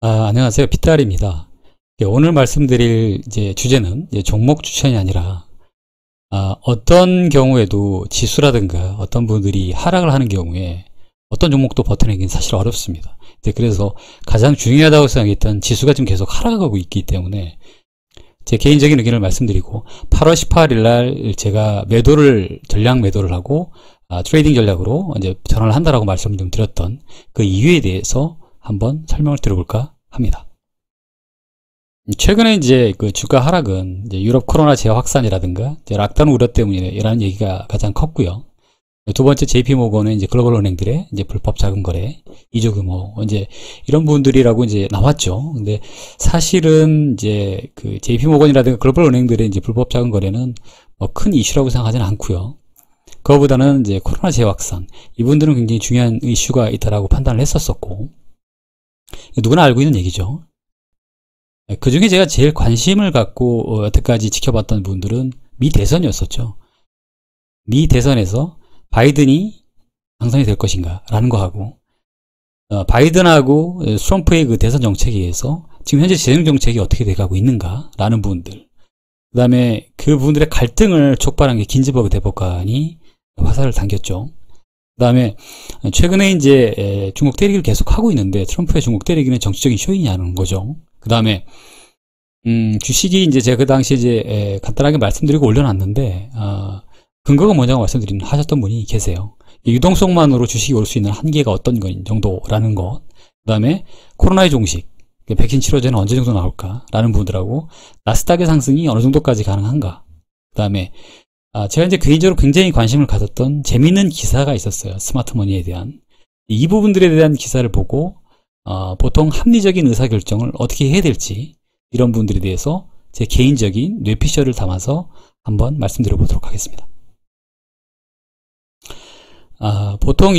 안녕하세요. 빗달입니다. 오늘 말씀드릴 주제는 종목 추천이 아니라 어떤 경우에도 지수라든가 어떤 분들이 하락을 하는 경우에 어떤 종목도 버텨내기는 사실 어렵습니다. 그래서 가장 중요하다고 생각했던 지수가 지금 계속 하락하고 있기 때문에 제 개인적인 의견을 말씀드리고 8월 18일 날 제가 전량 매도를 하고 트레이딩 전략으로 이제 전환을 한다라고 말씀 좀 드렸던 그 이유에 대해서 한번 설명을 드려볼까 합니다. 최근에 그 주가 하락은 유럽 코로나 재확산이라든가 락다운 우려 때문이라는 얘기가 가장 컸고요. 두 번째 JP모건은 글로벌 은행들의 불법 자금 거래, 이주 규모, 이런 분들이라고 나왔죠. 근데 사실은 그 JP모건이라든가 글로벌 은행들의 불법 자금 거래는 큰 이슈라고 생각하지는 않고요. 그거보다는 코로나 재확산, 이분들은 굉장히 중요한 이슈가 있다라고 판단을 했었었고, 누구나 알고 있는 얘기죠. 그 중에 제가 제일 관심을 갖고 여태까지 지켜봤던 분들은 미 대선이었었죠. 미 대선에서 바이든이 당선이 될 것인가 라는 거 하고, 바이든하고 트럼프의 그 대선 정책에 의해서 지금 현재 재정 정책이 어떻게 돼가고 있는가 라는 부분들, 그 다음에 그 부분들의 갈등을 촉발한 게 긴즈버그 대법관이 화살을 당겼죠. 그 다음에 최근에 중국 때리기를 계속 하고 있는데 트럼프의 중국 때리기는 정치적인 쇼이냐는 거죠. 그 다음에 주식이 제가 그 당시에 간단하게 말씀드리고 올려놨는데 근거가 뭐냐고 하셨던 분이 계세요. 유동성만으로 주식이 올 수 있는 한계가 어떤 정도라는 것, 그 다음에 코로나의 종식, 백신 치료제는 언제 정도 나올까 라는 부분들하고 나스닥의 상승이 어느 정도까지 가능한가, 그 다음에 제가 개인적으로 굉장히 관심을 가졌던 재미있는 기사가 있었어요. 스마트머니에 대한. 이 부분들에 대한 기사를 보고 보통 합리적인 의사결정을 어떻게 해야 될지, 이런 부분들에 대해서 제 개인적인 뇌피셜을 담아서 한번 말씀드려 보도록 하겠습니다. 보통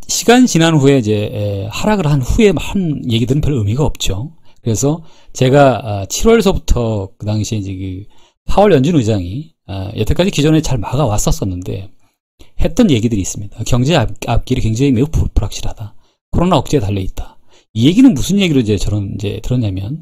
시간 지난 후에 하락을 한 후에 한 얘기들은 별 의미가 없죠. 그래서 제가 7월서부터 그 당시에 그 파월 연준 의장이 여태까지 기존에 잘 막아왔었는데 했던 얘기들이 있습니다. 경제 앞길이 굉장히 매우 불확실하다. 코로나 억제에 달려있다. 이 얘기는 무슨 얘기로 저는 들었냐면,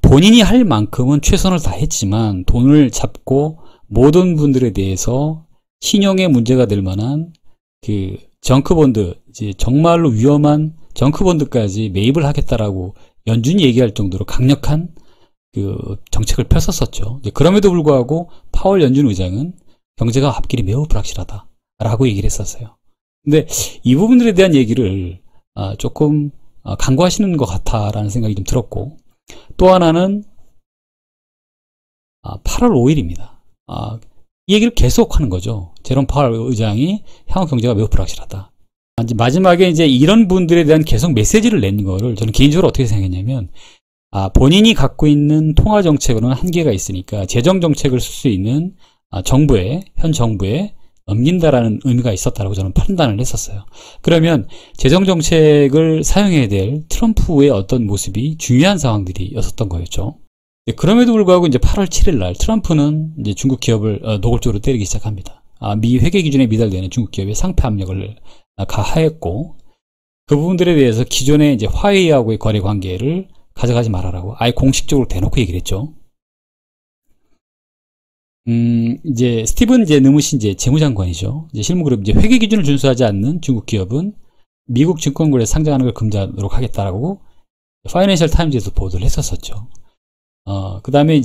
본인이 할 만큼은 최선을 다했지만 돈을 잡고 모든 분들에 대해서 신용에 문제가 될 만한 그 정크본드, 정말로 위험한 정크본드까지 매입을 하겠다라고 연준이 얘기할 정도로 강력한 그 정책을 폈었었죠. 그럼에도 불구하고 파월 연준 의장은 경제가 앞길이 매우 불확실하다 라고 얘기를 했었어요. 근데 이 부분들에 대한 얘기를 조금 간과하시는 것 같다라는 생각이 좀 들었고, 또 하나는 8월 5일입니다. 이 얘기를 계속 하는 거죠. 제롬 파월 의장이 향후 경제가 매우 불확실하다. 마지막에 이런 분들에 대한 계속 메시지를 낸 거를 저는 개인적으로 어떻게 생각했냐면, 본인이 갖고 있는 통화 정책으로는 한계가 있으니까 재정 정책을 쓸 수 있는 현 정부에 넘긴다라는 의미가 있었다라고 저는 판단을 했었어요. 그러면 재정 정책을 사용해야 될 트럼프의 어떤 모습이 중요한 상황들이었던 거였죠. 그럼에도 불구하고 8월 7일 날 트럼프는 중국 기업을 노골적으로 때리기 시작합니다. 미 회계 기준에 미달되는 중국 기업의 상폐 압력을 가하했고, 그 부분들에 대해서 기존의 화웨이하고의 거래 관계를 가져가지 말아라고 아예 공식적으로 대놓고 얘기를 했죠. 스티븐 느무신 재무장관이죠. 실무그룹 회계 기준을 준수하지 않는 중국 기업은 미국 증권거래에 상장하는 걸 금지하도록 하겠다라고 파이낸셜 타임즈에서 보도를 했었었죠. 그 다음에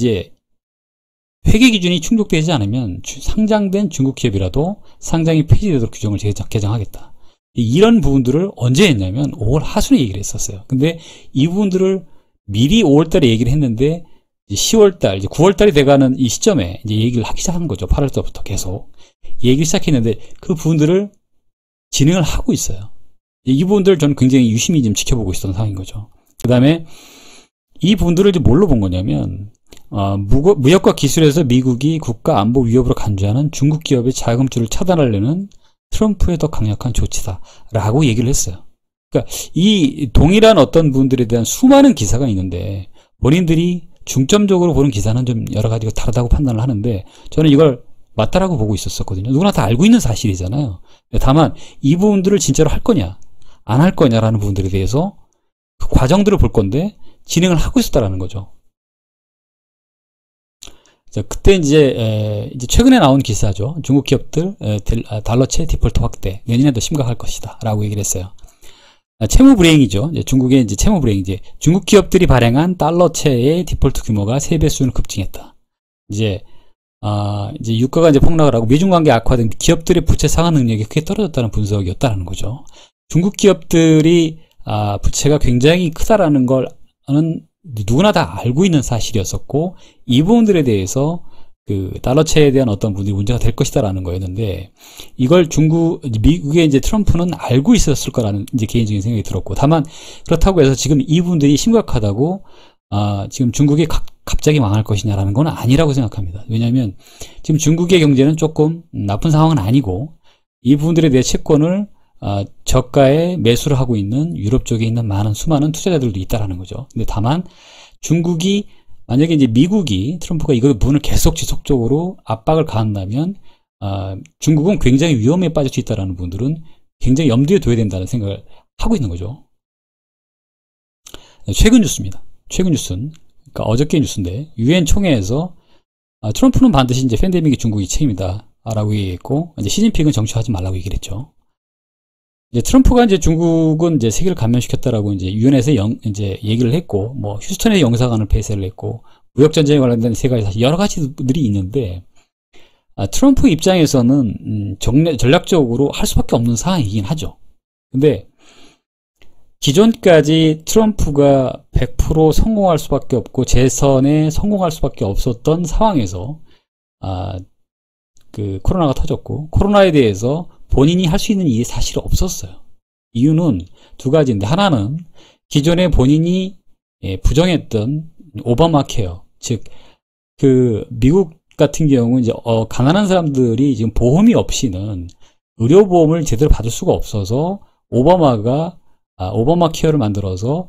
회계 기준이 충족되지 않으면 상장된 중국 기업이라도 상장이 폐지되도록 규정을 개정하겠다. 이런 부분들을 언제 했냐면 5월 하순에 얘기를 했었어요. 근데 이 부분들을 미리 5월달에 얘기를 했는데 10월달, 9월달이 돼가는 이 시점에 얘기를 하기 시작한 거죠. 8월달부터 계속 얘기를 시작했는데 그 부분들을 진행을 하고 있어요. 이 부분들을 저는 굉장히 유심히 좀 지켜보고 있었던 상황인 거죠. 그 다음에 이 부분들을 뭘로 본 거냐면, 무역과 기술에서 미국이 국가 안보 위협으로 간주하는 중국 기업의 자금줄을 차단하려는 트럼프의 더 강력한 조치다라고 얘기를 했어요. 그러니까 이 동일한 어떤 분들에 대한 수많은 기사가 있는데 본인들이 중점적으로 보는 기사는 좀 여러 가지가 다르다고 판단을 하는데, 저는 이걸 맞다라고 보고 있었거든요. 누구나 다 알고 있는 사실이잖아요. 다만 이 부분들을 진짜로 할 거냐 안 할 거냐라는 부분들에 대해서 과정들을 볼 건데 진행을 하고 있었다라는 거죠. 자, 그때 이제 최근에 나온 기사죠. 중국 기업들 달러채 디폴트 확대 내년에도 심각할 것이다 라고 얘기를 했어요. 채무 불이행이죠. 중국의 이제 채무 불이행, 이제 중국 기업들이 발행한 달러채의 디폴트 규모가 3배수는 급증했다. 이제 유가가 이제 폭락을 하고 미중 관계 악화된 기업들의 부채 상환 능력이 크게 떨어졌다는 분석이었다는 거죠. 중국 기업들이 부채가 굉장히 크다라는 걸는 누구나 다 알고 있는 사실이었었고, 이 부분들에 대해서 그 달러채에 대한 어떤 부분이 문제가 될 것이다라는 거였는데, 이걸 미국의 이제 트럼프는 알고 있었을 거라는 이제 개인적인 생각이 들었고, 다만 그렇다고 해서 지금 이 부분들이 심각하다고 지금 중국이 갑자기 망할 것이냐라는 건 아니라고 생각합니다. 왜냐하면 지금 중국의 경제는 조금 나쁜 상황은 아니고, 이 부분들에 대해 채권을 저가에 매수를 하고 있는 유럽 쪽에 있는 수많은 투자자들도 있다라는 거죠. 근데 다만 중국이 만약에 이제 미국이 트럼프가 이거 부분을 계속 지속적으로 압박을 가한다면 중국은 굉장히 위험에 빠질 수 있다라는 분들은 굉장히 염두에 둬야 된다는 생각을 하고 있는 거죠. 최근 뉴스입니다. 최근 뉴스는 그러니까 어저께 뉴스인데, 유엔 총회에서 트럼프는 반드시 이제 팬데믹이 중국이 책임이다 라고 얘기했고, 이제 시진핑은 정치하지 말라고 얘기를 했죠. 이제 트럼프가 이제 중국은 이제 세계를 감염시켰다라고 이제 유엔에서 이제 얘기를 했고, 뭐 휴스턴의 영사관을 폐쇄를 했고, 무역 전쟁에 관련된 세 가지 사실 여러 가지들이 있는데, 트럼프 입장에서는 전략적으로 할 수밖에 없는 상황이긴 하죠. 근데 기존까지 트럼프가 100% 성공할 수밖에 없고 재선에 성공할 수밖에 없었던 상황에서 그 코로나가 터졌고, 코로나에 대해서 본인이 할 수 있는 일이 사실 없었어요. 이유는 두 가지인데, 하나는 기존에 본인이 부정했던 오바마 케어, 즉 그 미국 같은 경우 이제 가난한 사람들이 지금 보험이 없이는 의료보험을 제대로 받을 수가 없어서 오바마가 오바마 케어를 만들어서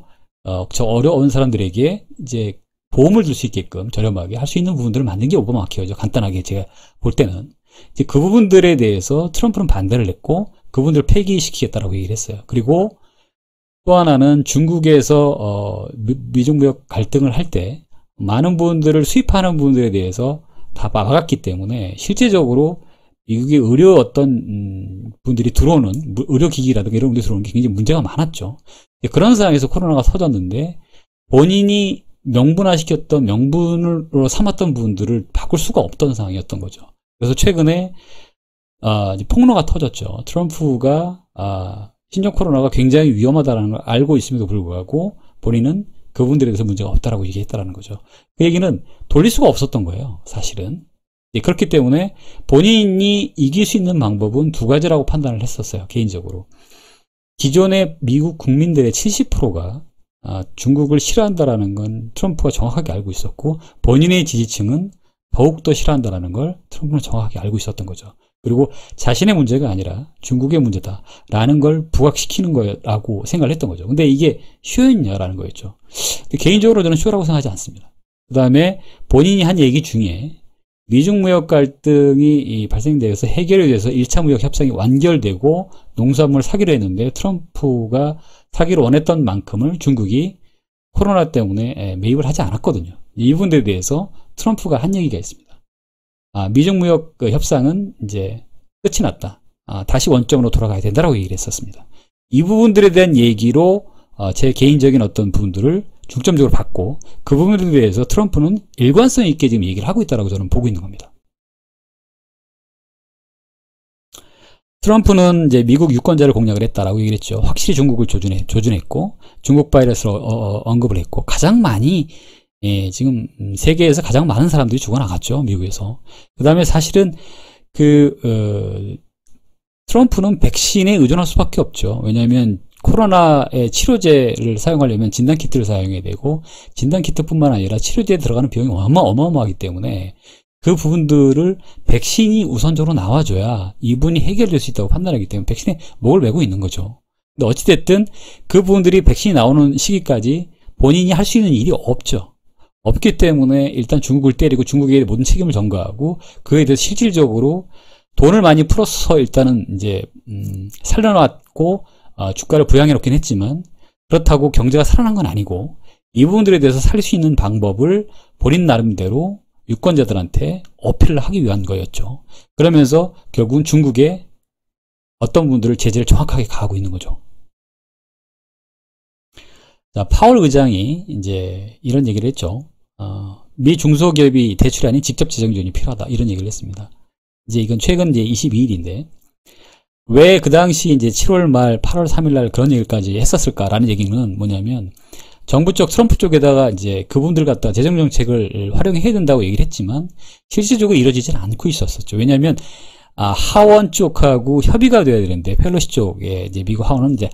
저 어려운 사람들에게 이제 보험을 줄 수 있게끔 저렴하게 할 수 있는 부분들을 만든 게 오바마 케어죠. 간단하게 제가 볼 때는 이제 그 부분들에 대해서 트럼프는 반대를 했고, 그 부분들을 폐기시키겠다라고 얘기를 했어요. 그리고 또 하나는 중국에서 미중 무역 갈등을 할 때 많은 부분들을 수입하는 부분들에 대해서 다 막았기 때문에 실제적으로 미국의 의료 어떤 분들이 들어오는 의료기기라든가 이런 분들이 들어오는 게 굉장히 문제가 많았죠. 그런 상황에서 코로나가 터졌는데 본인이 명분화시켰던 명분으로 삼았던 부분들을 바꿀 수가 없던 상황이었던 거죠. 그래서 최근에 폭로가 터졌죠. 트럼프가 신종 코로나가 굉장히 위험하다는 걸 알고 있음에도 불구하고 본인은 그 부분들에 대해서 문제가 없다라고 얘기했다는 거죠. 그 얘기는 돌릴 수가 없었던 거예요, 사실은. 그렇기 때문에 본인이 이길 수 있는 방법은 두 가지라고 판단을 했었어요, 개인적으로. 기존의 미국 국민들의 70%가 중국을 싫어한다라는 건 트럼프가 정확하게 알고 있었고, 본인의 지지층은 더욱더 싫어한다라는 걸 트럼프는 정확하게 알고 있었던 거죠. 그리고 자신의 문제가 아니라 중국의 문제다라는 걸 부각시키는 거라고 생각을 했던 거죠. 근데 이게 쇼였냐라는 거였죠. 개인적으로 저는 쇼라고 생각하지 않습니다. 그 다음에 본인이 한 얘기 중에 미중 무역 갈등이 발생돼서 해결이 돼서 1차 무역 협상이 완결되고 농수산물 사기로 했는데, 트럼프가 사기로 원했던 만큼을 중국이 코로나 때문에 매입을 하지 않았거든요. 이 부분에 대해서 트럼프가 한 얘기가 있습니다. 미중 무역 협상은 이제 끝이 났다. 다시 원점으로 돌아가야 된다라고 얘기를 했었습니다. 이 부분들에 대한 얘기로 제 개인적인 어떤 부분들을 중점적으로 받고, 그 부분에 대해서 트럼프는 일관성 있게 지금 얘기를 하고 있다라고 저는 보고 있는 겁니다. 트럼프는 이제 미국 유권자를 공략을 했다라고 얘기를 했죠. 확실히 중국을 조준했고, 중국 바이러스를 언급을 했고, 가장 많이 지금 세계에서 가장 많은 사람들이 죽어나갔죠, 미국에서. 그 다음에 사실은 트럼프는 백신에 의존할 수밖에 없죠. 왜냐하면 코로나의 치료제를 사용하려면 진단키트를 사용해야 되고, 진단키트뿐만 아니라 치료제에 들어가는 비용이 어마어마하기 때문에 그 부분들을 백신이 우선적으로 나와줘야 이분이 해결될 수 있다고 판단하기 때문에 백신에 목을 메고 있는 거죠. 근데 어찌됐든 그 부분들이 백신이 나오는 시기까지 본인이 할 수 있는 일이 없죠. 없기 때문에 일단 중국을 때리고 중국에 모든 책임을 전가하고, 그에 대해서 실질적으로 돈을 많이 풀어서 일단은 이제 살려놨고 주가를 부양해 놓긴 했지만, 그렇다고 경제가 살아난 건 아니고 이 부분들에 대해서 살릴 수 있는 방법을 본인 나름대로 유권자들한테 어필을 하기 위한 거였죠. 그러면서 결국은 중국에 어떤 분들을 제재를 정확하게 가하고 있는 거죠. 자, 파월 의장이 이제 이런 얘기를 했죠. 미 중소기업이 대출이 아닌 직접 재정 지원이 필요하다. 이런 얘기를 했습니다. 이제 이건 최근 이제 22일인데 왜 그 당시 이제 7월 말 8월 3일 날 그런 얘기까지 했었을까라는 얘기는 뭐냐면 정부 쪽 트럼프 쪽에다가 이제 그분들 갖다 재정 정책을 활용해야 된다고 얘기를 했지만 실질적으로 이루어지지는 않고 있었죠. 왜냐하면 하원 쪽하고 협의가 돼야 되는데 펠로시 쪽에 이제 미국 하원은 이제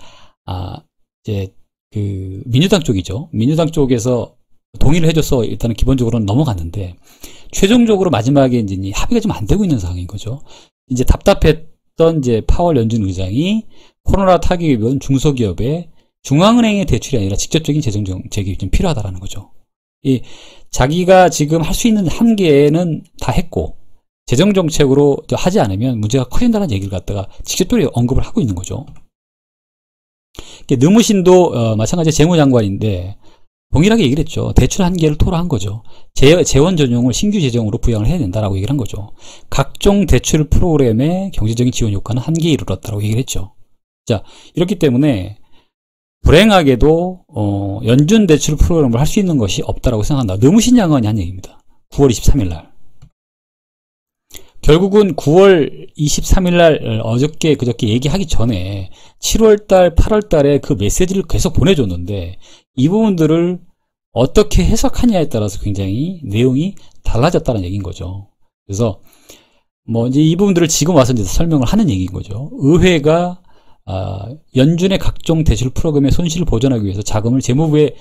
그 민주당 쪽이죠. 민주당 쪽에서 동의를 해줘서 일단은 기본적으로는 넘어갔는데 최종적으로 마지막에 이제 합의가 좀 안 되고 있는 상황인 거죠. 이제 답답했던 이제 파월 연준 의장이 코로나 타격에 입은 중소기업에 중앙은행의 대출이 아니라 직접적인 재정 정책이 좀 필요하다라는 거죠. 자기가 지금 할 수 있는 한계는 다 했고 재정 정책으로 하지 않으면 문제가 커진다는 얘기를 갖다가 직접적으로 언급을 하고 있는 거죠. 느무신도 마찬가지 재무장관인데 동일하게 얘기를 했죠. 대출 한계를 토로한 거죠. 재원 전용을 신규 재정으로 부양을 해야 된다라고 얘기를 한 거죠. 각종 대출 프로그램의 경제적인 지원 효과는 한계에 이르렀다고 얘기를 했죠. 자, 이렇기 때문에 불행하게도 연준 대출 프로그램을 할 수 있는 것이 없다라고 생각한다. 느무신 장관이 한 얘기입니다. 9월 23일 날. 결국은 9월 23일 날 어저께 그저께 얘기하기 전에 7월달 8월달에 그 메시지를 계속 보내줬는데 이 부분들을 어떻게 해석하냐에 따라서 굉장히 내용이 달라졌다는 얘기인 거죠. 그래서 뭐 이제 이 부분들을 지금 와서 이제 설명을 하는 얘기인 거죠. 의회가 연준의 각종 대출 프로그램의 손실을 보전하기 위해서 자금을 재무부에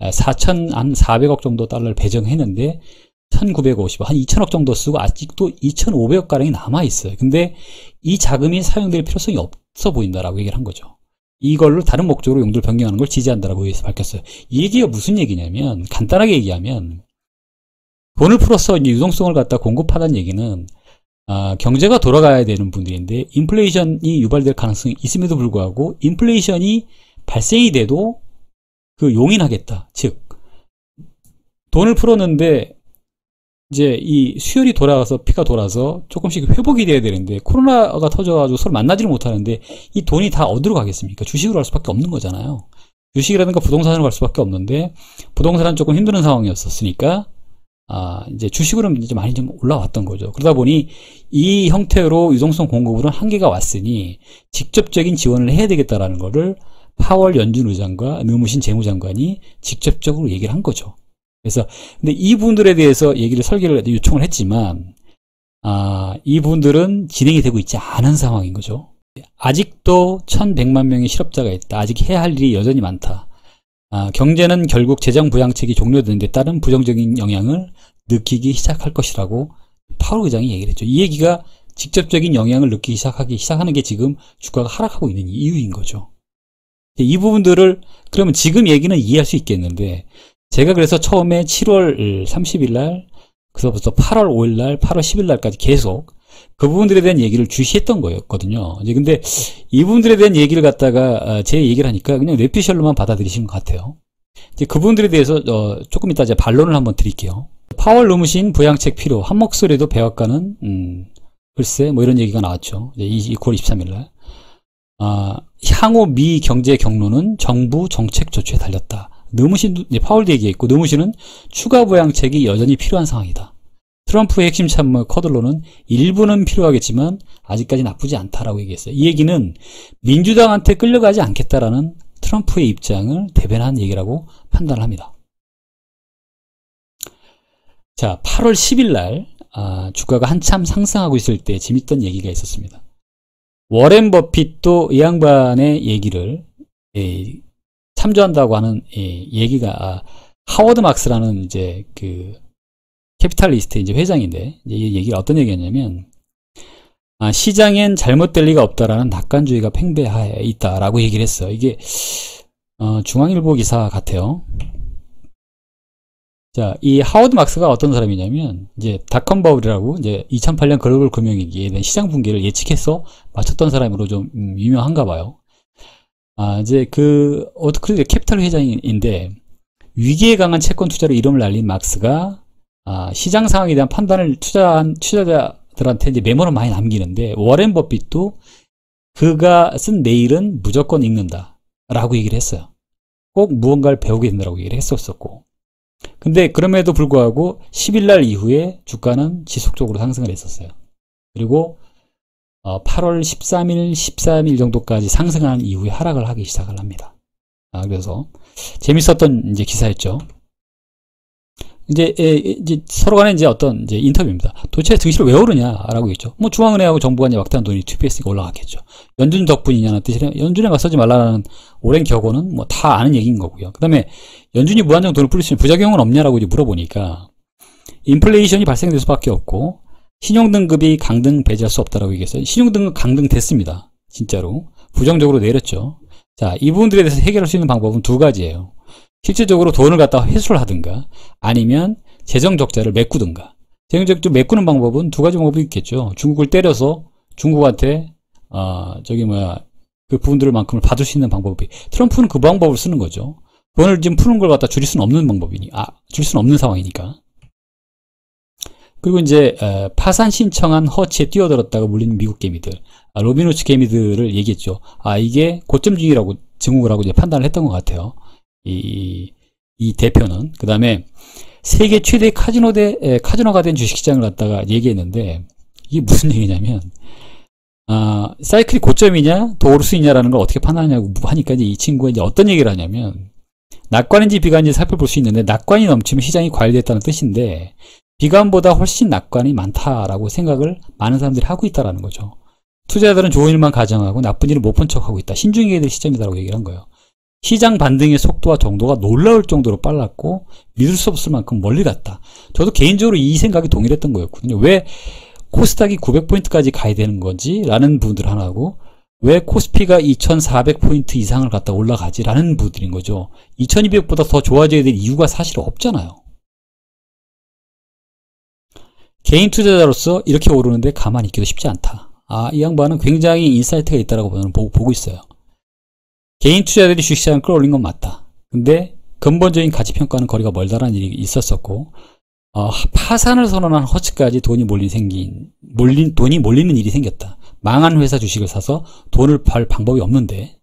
4,400억 정도 달러를 배정했는데 1,950억, 한 2,000억 정도 쓰고 아직도 2,500억 가량이 남아있어요. 근데 이 자금이 사용될 필요성이 없어 보인다라고 얘기를 한 거죠. 이걸로 다른 목적으로 용도를 변경하는 걸 지지한다라고 의회에서 밝혔어요. 이 얘기가 무슨 얘기냐면 간단하게 얘기하면 돈을 풀어서 이제 유동성을 갖다 공급하다는 얘기는 경제가 돌아가야 되는 분들인데 인플레이션이 유발될 가능성이 있음에도 불구하고 인플레이션이 발생이 돼도 그 용인하겠다. 즉 돈을 풀었는데 이제 이 수혈이 돌아가서 피가 돌아서 조금씩 회복이 돼야 되는데 코로나가 터져가지고 서로 만나지를 못하는데 이 돈이 다 어디로 가겠습니까? 주식으로 갈 수밖에 없는 거잖아요. 주식이라든가 부동산으로 갈 수밖에 없는데 부동산은 조금 힘든 상황이었으니까 이제 주식으로는 이제 많이 좀 올라왔던 거죠. 그러다 보니 이 형태로 유동성 공급으로는 한계가 왔으니 직접적인 지원을 해야 되겠다라는 거를 파월 연준 의장과 느무신 재무장관이 직접적으로 얘기를 한 거죠. 그래서 근데 이 부분들에 대해서 설계를 요청을 했지만 이 부분들은 진행이 되고 있지 않은 상황인 거죠. 아직도 1,100만 명의 실업자가 있다. 아직 해야 할 일이 여전히 많다. 경제는 결국 재정 부양책이 종료되는 데 따른 부정적인 영향을 느끼기 시작할 것이라고 파월 의장이 얘기를 했죠. 이 얘기가 직접적인 영향을 느끼기 시작하는 게 지금 주가가 하락하고 있는 이유인 거죠. 이 부분들을 그러면 지금 얘기는 이해할 수 있겠는데 제가 그래서 처음에 7월 30일 날, 그서부터 8월 5일 날, 8월 10일 날까지 계속 그 부분들에 대한 얘기를 주시했던 거였거든요. 이제 근데 이 부분들에 대한 얘기를 갖다가 제 얘기를 하니까 그냥 뇌피셜로만 받아들이신 것 같아요. 이제 그 부분들에 대해서 조금 이따 이제 반론을 한번 드릴게요. 파월 느무신 부양책 필요, 한 목소리도 배웠가는 글쎄 뭐 이런 얘기가 나왔죠. 이제 9월 23일 날. 향후 미 경제 경로는 정부 정책 조치에 달렸다. 파월도 얘기했고 느무신은 추가 부양책이 여전히 필요한 상황이다. 트럼프의 핵심 참모 커들로는 일부는 필요하겠지만 아직까지 나쁘지 않다라고 얘기했어요. 이 얘기는 민주당한테 끌려가지 않겠다라는 트럼프의 입장을 대변한 얘기라고 판단을 합니다. 자, 8월 10일 날 주가가 한참 상승하고 있을 때 재밌던 얘기가 있었습니다. 워렌 버핏도 이 양반의 얘기를 참조한다고 하는 얘기가 하워드 막스라는 이제 그 캐피탈리스트 이제 회장인데 이제 이 얘기가 어떤 얘기였냐면 시장엔 잘못될 리가 없다라는 낙관주의가 팽배해 있다라고 얘기를 했어요. 이게 중앙일보 기사 같아요. 자, 이 하워드 막스가 어떤 사람이냐면 이제 닷컴 버블이라고 이제 2008년 글로벌 금융위기에 대한 시장 붕괴를 예측해서 맞췄던 사람으로 좀 유명한가 봐요. 이제 오토크레딧 캐피탈 회장인데 위기에 강한 채권 투자로 이름을 날린 막스가 시장 상황에 대한 판단을 투자한 투자자들한테 이제 메모를 많이 남기는데 워렌 버핏도 그가 쓴 메일은 무조건 읽는다 라고 얘기를 했어요. 꼭 무언가를 배우게 된다고 얘기를 했었고, 근데 그럼에도 불구하고 10일날 이후에 주가는 지속적으로 상승을 했었어요. 그리고 8월 13일, 14일 정도까지 상승한 이후에 하락을 하기 시작을 합니다. 그래서 재밌었던 이제 기사였죠. 이제 서로 간에 이제 어떤 이제 인터뷰입니다. 도대체 증시를 왜 오르냐라고 했죠. 뭐 중앙은행하고 정부가 이제 막대한 돈이 투입했으니까 올라갔겠죠. 연준 덕분이냐는 뜻이라 연준에 막 쓰지 말라는 오랜 격언은 뭐 다 아는 얘기인 거고요. 그 다음에 연준이 무한정 돈을 뿌릴 수 있는 부작용은 없냐라고 이제 물어보니까 인플레이션이 발생될 수밖에 없고 신용등급이 강등 배제할 수 없다라고 얘기했어요. 신용등급 강등됐습니다. 진짜로 부정적으로 내렸죠. 자, 이 부분들에 대해서 해결할 수 있는 방법은 두 가지예요. 실질적으로 돈을 갖다가 회수를 하든가 아니면 재정 적자를 메꾸든가. 재정 적자 메꾸는 방법은 두 가지 방법이 있겠죠. 중국을 때려서 중국한테 그 부분들만큼을 받을 수 있는 방법이, 트럼프는 그 방법을 쓰는 거죠. 돈을 지금 푸는 걸 갖다 줄일 수는 없는 줄일 수는 없는 상황이니까. 그리고 이제 파산 신청한 허치에 뛰어들었다가 물린 미국 개미들, 로빈후드 개미들을 얘기했죠. 이게 고점 중이라고 증후를 하고 이제 판단을 했던 것 같아요. 이 대표는. 그 다음에 세계 최대 카지노가 된 주식시장을 갖다가 얘기했는데, 이게 무슨 얘기냐면 사이클이 고점이냐 도루스이냐라는 걸 어떻게 판단하냐고 하니까 이제 이 친구가 이제 어떤 얘기를 하냐면, 낙관인지 비관인지 살펴볼 수 있는데 낙관이 넘치면 시장이 과열됐다는 뜻인데 비관보다 훨씬 낙관이 많다라고 생각을 많은 사람들이 하고 있다라는 거죠. 투자자들은 좋은 일만 가정하고 나쁜 일을 못 본 척하고 있다. 신중해야 될 시점이다라고 얘기를 한 거예요. 시장 반등의 속도와 정도가 놀라울 정도로 빨랐고 믿을 수 없을 만큼 멀리 갔다. 저도 개인적으로 이 생각이 동일했던 거였거든요. 왜 코스닥이 900포인트까지 가야 되는 건지 라는 부분들 하나고, 왜 코스피가 2400포인트 이상을 갖다 올라가지 라는 부분들인 거죠. 2200보다 더 좋아져야 될 이유가 사실 없잖아요. 개인 투자자로서 이렇게 오르는데 가만히 있기도 쉽지 않다. 이 양반은 굉장히 인사이트가 있다고 저는 보고 있어요. 개인 투자자들이 주식시장을 끌어올린 건 맞다. 근데 근본적인 가치평가는 거리가 멀다라는 일이 있었었고, 파산을 선언한 허츠까지 돈이 몰리는 일이 생겼다. 망한 회사 주식을 사서 돈을 벌 방법이 없는데.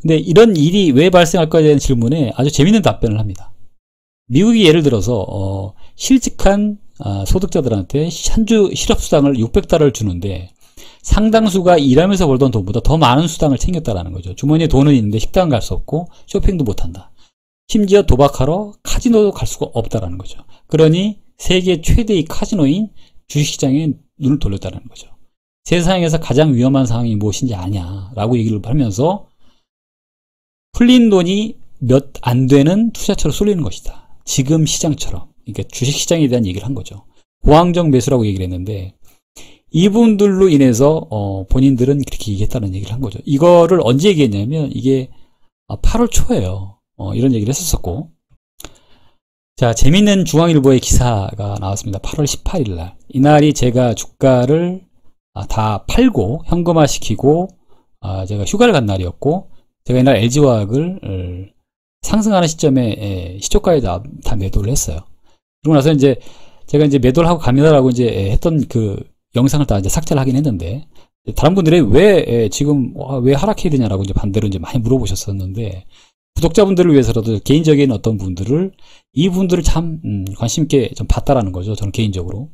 근데 이런 일이 왜 발생할까에 대한 질문에 아주 재밌는 답변을 합니다. 미국이 예를 들어서 실직한 소득자들한테 한 주 실업수당을 600달러를 주는데 상당수가 일하면서 벌던 돈보다 더 많은 수당을 챙겼다라는 거죠. 주머니에 돈은 있는데 식당 갈 수 없고 쇼핑도 못한다. 심지어 도박하러 카지노도 갈 수가 없다라는 거죠. 그러니 세계 최대의 카지노인 주식시장에 눈을 돌렸다는 거죠. 세상에서 가장 위험한 상황이 무엇인지 아냐라고 얘기를 하면서 풀린 돈이 몇 안 되는 투자처로 쏠리는 것이다. 지금 시장처럼. 그러니까 주식시장에 대한 얘기를 한 거죠. 고황적 매수라고 얘기를 했는데, 이분들로 인해서 본인들은 그렇게 얘기했다는 얘기를 한 거죠. 이거를 언제 얘기했냐면 이게 8월 초예요. 이런 얘기를 했었었고, 자, 재밌는 중앙일보의 기사가 나왔습니다. 8월 18일 날. 이날이 제가 주가를 다 팔고 현금화시키고 제가 휴가를 간 날이었고, 제가 이날 LG화학을 상승하는 시점에 시초가에 다 매도를 했어요. 그러고 나서 이제 제가 이제 매도를 하고 갑니다라고 이제 했던 그 영상을 다 이제 삭제를 하긴 했는데, 다른 분들이 왜 지금 왜 하락해야 되냐라고 이제 반대로 이제 많이 물어보셨었는데, 구독자분들을 위해서라도 개인적인 어떤 분들을, 이분들을 참 관심 있게 좀 봤다라는 거죠. 저는 개인적으로.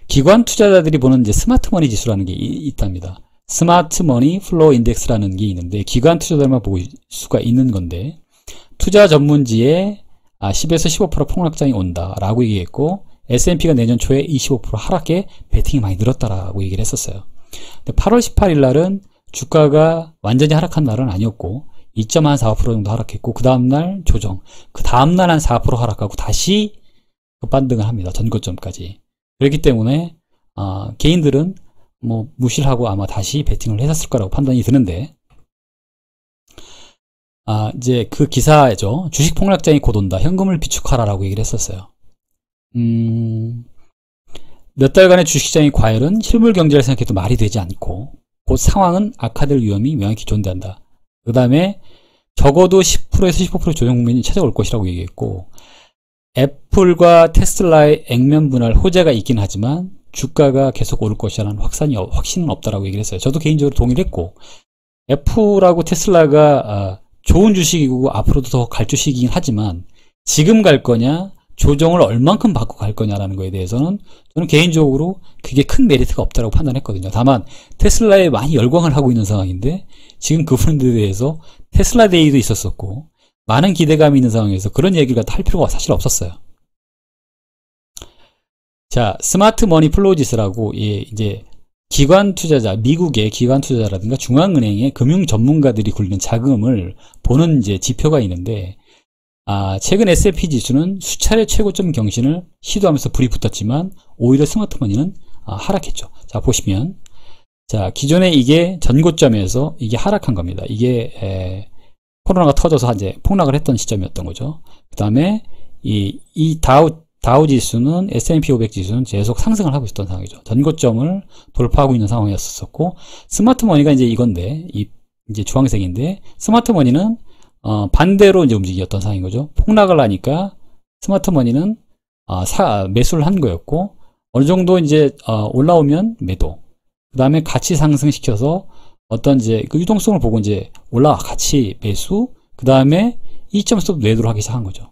기관 투자자들이 보는 이제 스마트머니 지수라는 게 있답니다. 스마트머니 플로우 인덱스라는 게 있는데, 기관 투자자들만 볼 수가 있는 건데, 투자 전문지에 10에서 15% 폭락장이 온다라고 얘기했고, S&P가 내년 초에 25% 하락에 베팅이 많이 늘었다라고 얘기를 했었어요. 근데 8월 18일 날은 주가가 완전히 하락한 날은 아니었고 2.45% 정도 하락했고, 그 다음날 조정, 그 다음날 한 4% 하락하고 다시 급반등을 합니다. 전고점까지. 그렇기 때문에 개인들은 뭐 무시를 하고 아마 다시 베팅을 했었을 거라고 판단이 드는데, 이제 그 기사죠. 주식 폭락장이 곧 온다. 현금을 비축하라라고 얘기를 했었어요. 몇 달간의 주식시장의 과열은 실물 경제를 생각해도 말이 되지 않고, 곧 상황은 악화될 위험이 명확히 존재한다. 그 다음에 적어도 10%에서 15% 조정 국면이 찾아올 것이라고 얘기했고, 애플과 테슬라의 액면 분할 호재가 있긴 하지만 주가가 계속 오를 것이라는 확신은 없다라고 얘기를 했어요. 저도 개인적으로 동의를 했고, 애플하고 테슬라가 좋은 주식이고 앞으로도 더 갈 주식이긴 하지만 지금 갈 거냐, 조정을 얼만큼 받고 갈 거냐라는 거에 대해서는 저는 개인적으로 그게 큰 메리트가 없다고 판단했거든요. 다만 테슬라에 많이 열광을 하고 있는 상황인데 지금 그 부분들에 대해서 테슬라 데이도 있었었고 많은 기대감이 있는 상황에서 그런 얘기를 할 필요가 사실 없었어요. 자, 스마트 머니 플로우지스라고 이제 기관 투자자, 미국의 기관 투자자라든가 중앙은행의 금융 전문가들이 굴리는 자금을 보는 이제 지표가 있는데, 최근 S&P 지수는 수차례 최고점 경신을 시도하면서 불이 붙었지만 오히려 스마트머니는 하락했죠. 자, 보시면, 자, 기존에 이게 전고점에서 이게 하락한 겁니다. 이게 코로나가 터져서 이제 폭락을 했던 시점이었던 거죠. 그 다음에 이 다우 지수는 S&P 500 지수는 계속 상승을 하고 있었던 상황이죠. 전고점을 돌파하고 있는 상황이었었고, 스마트머니가 이제 이건데, 이제 주황색인데, 스마트머니는 반대로 이제 움직였던 상황인 거죠. 폭락을 하니까 스마트머니는 매수를 한 거였고, 어느 정도 이제 올라오면 매도. 그 다음에 같이 상승시켜서 어떤 이제 그 유동성을 보고 이제 올라와 같이 매수. 그 다음에 이점에서 매도를 하기 시작한 거죠.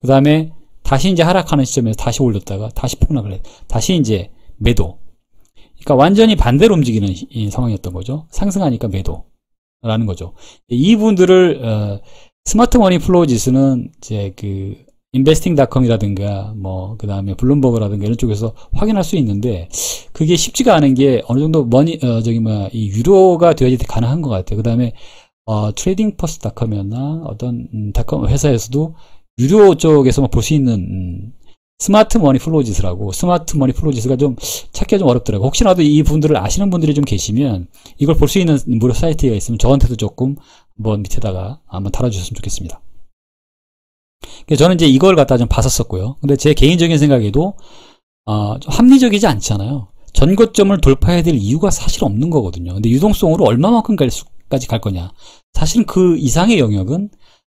그 다음에 다시 이제 하락하는 시점에서 다시 올렸다가 다시 폭락을 해. 다시 이제 매도. 그러니까 완전히 반대로 움직이는 상황이었던 거죠. 상승하니까 매도라는 거죠. 이 부분들을 스마트 머니 플로우 지수는 이제 그 investing.com이라든가 뭐 그다음에 블룸버그라든가 이런 쪽에서 확인할 수 있는데 그게 쉽지가 않은 게 어느 정도 이 유료가 되어야 가능한 것 같아요. 그다음에 트레이딩 퍼스트.com이었나 어떤 닷컴 회사에서도 유료 쪽에서만 볼 수 있는 스마트 머니 플로우 지수라고, 스마트 머니 플로우 지수가 좀 찾기가 좀 어렵더라고요. 혹시라도 이 분들을 아시는 분들이 좀 계시면 이걸 볼 수 있는 무료 사이트가 있으면 저한테도 조금 한번 밑에다가 한번 달아주셨으면 좋겠습니다. 저는 이제 이걸 갖다 좀 봤었고요. 근데 제 개인적인 생각에도 좀 합리적이지 않잖아요. 전고점을 돌파해야 될 이유가 사실 없는 거거든요. 근데 유동성으로 얼마만큼까지 갈 거냐. 사실은 그 이상의 영역은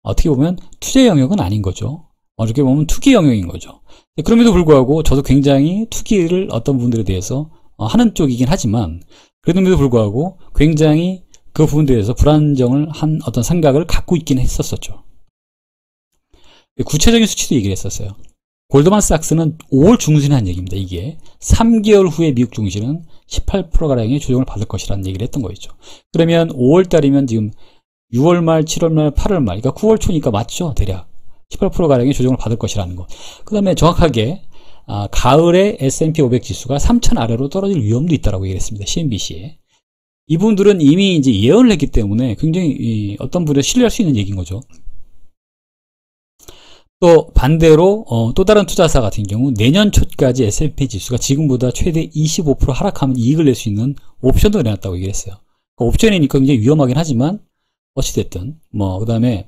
어떻게 보면 투자 영역은 아닌 거죠. 어떻게 보면 투기 영역인 거죠. 그럼에도 불구하고 저도 굉장히 투기를 어떤 분들에 대해서 하는 쪽이긴 하지만 그럼에도 불구하고 굉장히 그 부분에 대해서 불안정을 한 어떤 생각을 갖고 있긴 했었죠. 구체적인 수치도 얘기를 했었어요. 골드만삭스는 5월 중순에 한 얘기입니다. 이게 3개월 후에 미국 증시는 18%가량의 조정을 받을 것이라는 얘기를 했던 거였죠. 그러면 5월 달이면 지금 6월 말, 7월 말, 8월 말, 그러니까 9월 초니까 맞죠? 대략 18%가량의 조정을 받을 것이라는 것. 그 다음에 정확하게 가을에 S&P 500 지수가 3,000 아래로 떨어질 위험도 있다고 얘기했습니다. CNBC에. 이분들은 이미 이제 예언을 했기 때문에 굉장히 어떤 분을 신뢰할 수 있는 얘기인 거죠. 또 반대로 또 다른 투자사 같은 경우 내년 초까지 S&P 지수가 지금보다 최대 25% 하락하면 이익을 낼 수 있는 옵션도 내놨다고 얘기했어요. 그 옵션이니까 굉장히 위험하긴 하지만 어찌됐든 그 다음에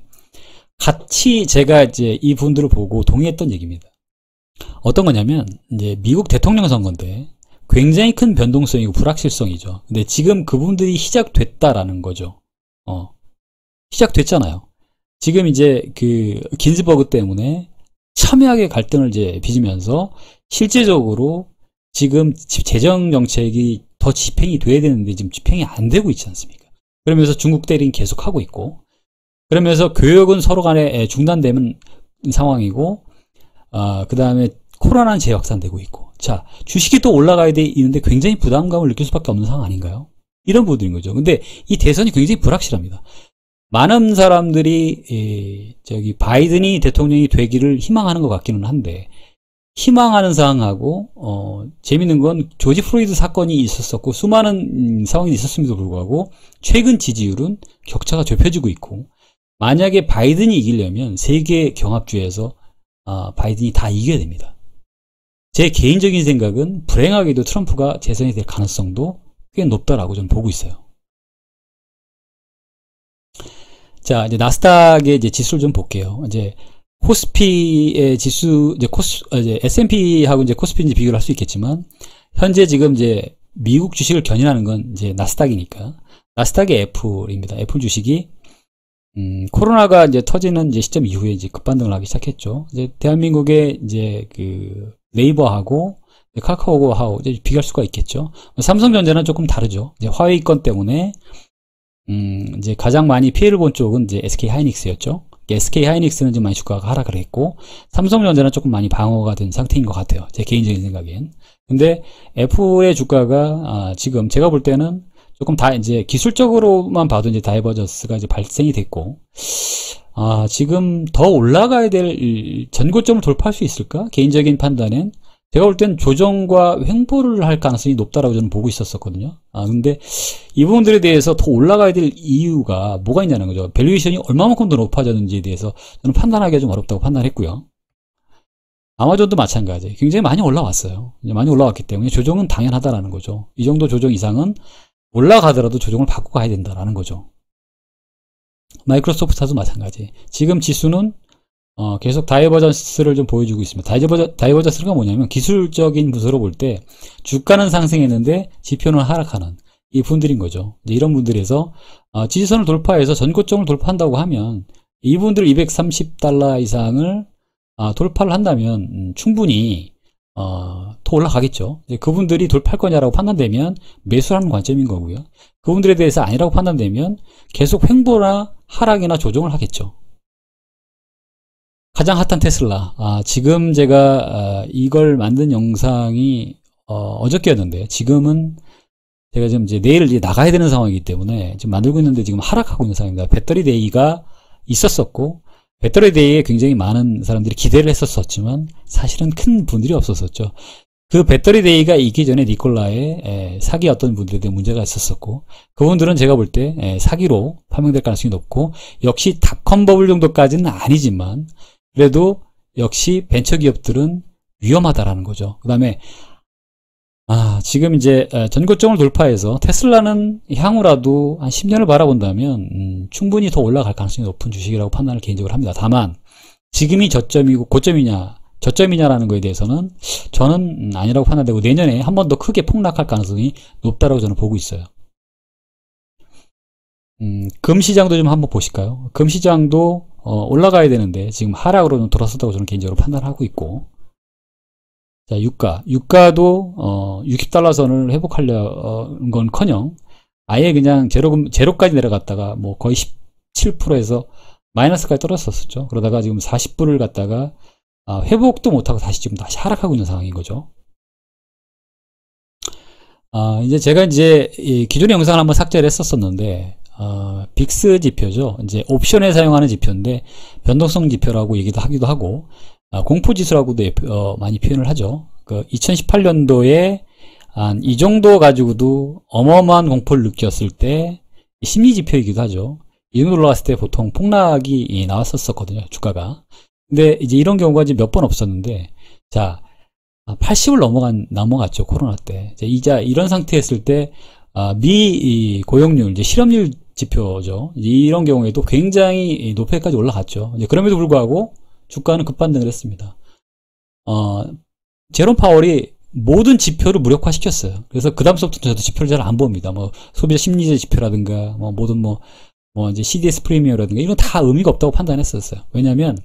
같이 제가 이제 이 분들을 보고 동의했던 얘기입니다. 어떤 거냐면 이제 미국 대통령 선거인데 굉장히 큰 변동성이고 불확실성이죠. 근데 지금 그분들이 시작됐다라는 거죠. 시작됐잖아요. 지금 이제 그 긴즈버그 때문에 첨예하게 갈등을 이제 빚으면서 실제적으로 지금 재정 정책이 더 집행이 돼야 되는데 지금 집행이 안 되고 있지 않습니까? 그러면서 중국 대리는 계속 하고 있고, 그러면서 교역은 서로 간에 중단되는 상황이고, 그 다음에 코로나는 재확산되고 있고, 자, 주식이 또 올라가야 되는데 굉장히 부담감을 느낄 수밖에 없는 상황 아닌가요? 이런 부분인 거죠. 근데 이 대선이 굉장히 불확실합니다. 많은 사람들이 바이든이 대통령이 되기를 희망하는 것 같기는 한데, 희망하는 상황하고 재밌는 건 조지 플로이드 사건이 있었었고 수많은 상황이 있었음에도 불구하고 최근 지지율은 격차가 좁혀지고 있고, 만약에 바이든이 이기려면 세계 경합주에서 바이든이 다 이겨야 됩니다. 제 개인적인 생각은 불행하게도 트럼프가 재선이 될 가능성도 꽤 높다라고 저는 보고 있어요. 자, 이제 나스닥의 이제 지수를 좀 볼게요. 이제 코스피의 지수, 이제 S&P하고 이제 코스피 이제 비교를 할 수 있겠지만, 현재 지금 이제 미국 주식을 견인하는 건 이제 나스닥이니까. 나스닥이 애플입니다. 애플 주식이 코로나가 이제 터지는 이제 시점 이후에 이제 급반등을 하기 시작했죠. 이제 대한민국의 이제 그 네이버하고 카카오하고 이제 비교할 수가 있겠죠. 삼성전자는 조금 다르죠. 이제 화웨이 건 때문에 이제 가장 많이 피해를 본 쪽은 이제 SK 하이닉스였죠. SK 하이닉스는 지금 많이 주가가 하락을 했고, 삼성전자는 조금 많이 방어가 된 상태인 것 같아요. 제 개인적인 생각엔. 근데 애플의 주가가 지금 제가 볼 때는 조금 다 이제 기술적으로만 봐도 이제 다이버전스가 이제 발생이 됐고, 지금 더 올라가야 될 전고점을 돌파할 수 있을까? 개인적인 판단은 제가 볼 땐 조정과 횡보를 할 가능성이 높다라고 저는 보고 있었거든요. 근데 이 부분들에 대해서 더 올라가야 될 이유가 뭐가 있냐는 거죠. 밸류에이션이 얼마만큼 더 높아졌는지에 대해서 저는 판단하기가 좀 어렵다고 판단했고요. 아마존도 마찬가지. 굉장히 많이 올라왔어요. 많이 올라왔기 때문에 조정은 당연하다라는 거죠. 이 정도 조정 이상은 올라가더라도 조정을 받고 가야 된다라는 거죠. 마이크로소프트도 마찬가지. 지금 지수는 계속 다이버전스를 좀 보여주고 있습니다. 다이버전스가 뭐냐면 기술적인 분석으로 볼 때 주가는 상승했는데 지표는 하락하는 이 분들인 거죠. 이제 이런 분들에서 지지선을 돌파해서 전고점을 돌파한다고 하면 이분들 230달러 이상을 돌파를 한다면 충분히 더 올라가겠죠. 이제 그분들이 돌파할 거냐라고 판단되면 매수하는 관점인 거고요. 그분들에 대해서 아니라고 판단되면 계속 횡보나 하락이나 조정을 하겠죠. 가장 핫한 테슬라. 지금 제가 이걸 만든 영상이 어저께였는데, 지금은 제가 지금 이제 내일 이제 나가야 되는 상황이기 때문에 지금 만들고 있는데 지금 하락하고 있는 상황입니다. 배터리 데이가 있었었고, 배터리 데이에 굉장히 많은 사람들이 기대를 했었지만 사실은 큰 분들이 없었었죠. 그 배터리 데이가 있기 전에 니콜라의 사기 어떤 분들에 대한 문제가 있었었고, 그분들은 제가 볼 때 사기로 판명될 가능성이 높고, 역시 닷컴 버블 정도까지는 아니지만 그래도 역시 벤처기업들은 위험하다라는 거죠. 그 다음에 지금 이제 전고점을 돌파해서 테슬라는 향후라도 한 10년을 바라본다면 충분히 더 올라갈 가능성이 높은 주식이라고 판단을 개인적으로 합니다. 다만 지금이 저점이고 저점이냐라는 거에 대해서는 저는 아니라고 판단되고, 내년에 한 번 더 크게 폭락할 가능성이 높다라고 저는 보고 있어요. 금시장도 좀 한번 보실까요? 금시장도 올라가야 되는데 지금 하락으로 좀 돌아섰다고 저는 개인적으로 판단하고 있고, 자, 유가도 60달러 선을 회복하려는 건커녕 아예 그냥 제로까지 내려갔다가 뭐 거의 17%에서 마이너스까지 떨어졌었죠. 그러다가 지금 40불을 갖다가 회복도 못하고 지금 다시 하락하고 있는 상황인 거죠. 이제 제가 이제 기존의 영상을 한번 삭제를 했었었는데, 빅스 지표죠. 이제 옵션에 사용하는 지표인데 변동성 지표라고 얘기도 하기도 하고, 공포지수라고도 많이 표현을 하죠. 그 2018년도에 한 이 정도 가지고도 어마어마한 공포를 느꼈을 때 심리지표이기도 하죠. 이 정도 올라갔을 때 보통 폭락이 나왔었거든요, 주가가. 근데 이제 이런 경우가 이제 몇 번 없었는데, 자, 80을 넘어갔죠, 코로나 때. 이런 상태였을 때, 미 고용률, 이제 실업률 지표죠. 이런 경우에도 굉장히 높이까지 올라갔죠. 이제 그럼에도 불구하고 주가는 급반등을 했습니다. 제롬 파월이 모든 지표를 무력화시켰어요. 그래서 그 다음부터 저도 지표를 잘 안 봅니다. 뭐 소비자 심리제 지표라든가 모든 이제 CDS 프리미어라든가 이런 다 의미가 없다고 판단했었어요. 왜냐하면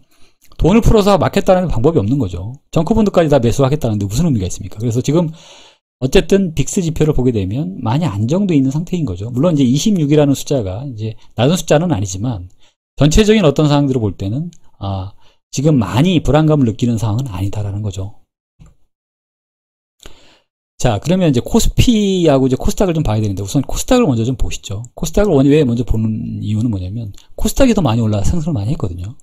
돈을 풀어서 맞겠다는 방법이 없는 거죠. 정크펀드까지 다 매수하겠다는데 무슨 의미가 있습니까? 그래서 지금 어쨌든 빅스 지표를 보게 되면 많이 안정돼 있는 상태인 거죠. 물론 이제 26이라는 숫자가 이제 낮은 숫자는 아니지만 전체적인 어떤 상황들을 볼 때는 지금 많이 불안감을 느끼는 상황은 아니다라는 거죠. 자, 그러면 이제 코스피하고 이제 코스닥을 좀 봐야 되는데, 우선 코스닥을 먼저 좀 보시죠. 코스닥을 왜 먼저 보는 이유는 뭐냐면, 코스닥이 더 많이 상승을 많이 했거든요.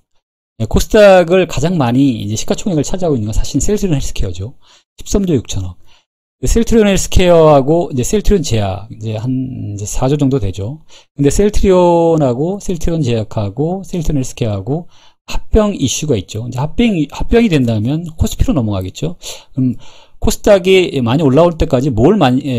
코스닥을 가장 많이 이제 시가총액을 차지하고 있는 건 사실 셀트리온 헬스케어죠. 13조 6천억. 셀트리온 헬스케어하고 이제 셀트리온 제약 이제 한 4조 정도 되죠. 근데 셀트리온하고 셀트리온 제약하고 셀트리온 헬스케어하고 합병 이슈가 있죠. 이제 합병이 된다면 코스피로 넘어가겠죠. 그럼 코스닥이 많이 올라올 때까지 뭘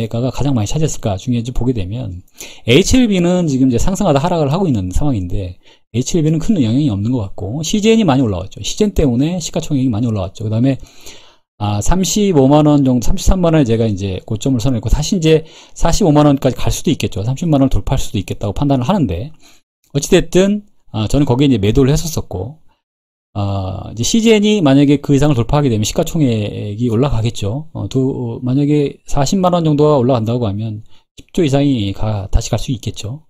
가장 많이 차지했을까 중요한지 보게 되면, HLB는 지금 이제 상승하다 하락을 하고 있는 상황인데 HLB는 큰 영향이 없는 것 같고, CGN이 많이 올라왔죠. CGN 때문에 시가총액이 많이 올라왔죠. 그 다음에 35만원 정도, 33만원에 제가 이제 고점을 선언했고, 다시 이제 45만원까지 갈 수도 있겠죠. 30만원을 돌파할 수도 있겠다고 판단을 하는데, 어찌됐든, 저는 거기에 이제 매도를 했었었고, 이제 CGN이 만약에 그 이상을 돌파하게 되면 시가총액이 올라가겠죠. 만약에 40만원 정도가 올라간다고 하면 10조 이상이 다시 갈 수 있겠죠.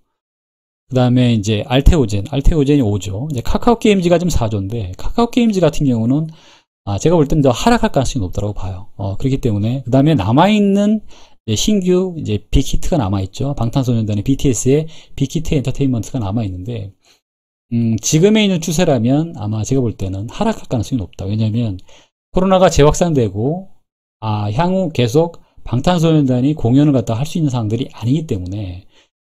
그 다음에 이제 알테오젠이 5조, 이제 카카오게임즈가 지금 4조인데, 카카오게임즈 같은 경우는 제가 볼 때는 더 하락할 가능성이 높다고 봐요. 그렇기 때문에, 그 다음에 남아있는 신규 이제 빅히트가 남아있죠. 방탄소년단의 BTS의 빅히트 엔터테인먼트가 남아있는데, 지금에 있는 추세라면 아마 제가 볼 때는 하락할 가능성이 높다. 왜냐면 코로나가 재확산되고, 향후 계속 방탄소년단이 공연을 갖다 할 수 있는 상황들이 아니기 때문에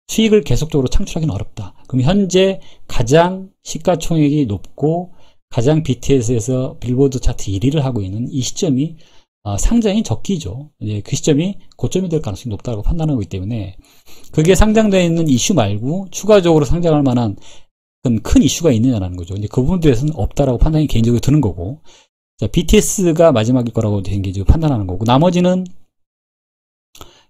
수익을 계속적으로 창출하기는 어렵다. 그럼 현재 가장 시가총액이 높고 가장 BTS에서 빌보드 차트 1위를 하고 있는 이 시점이 상장이 적기죠. 그 시점이 고점이 될 가능성이 높다고 판단하고 있기 때문에 그게 상장되어 있는 이슈 말고 추가적으로 상장할 만한 큰 이슈가 있느냐라는 거죠. 그 부분들에서는 없다라고 판단이 개인적으로 드는 거고, 자, BTS가 마지막일 거라고 개인적으로 판단하는 거고, 나머지는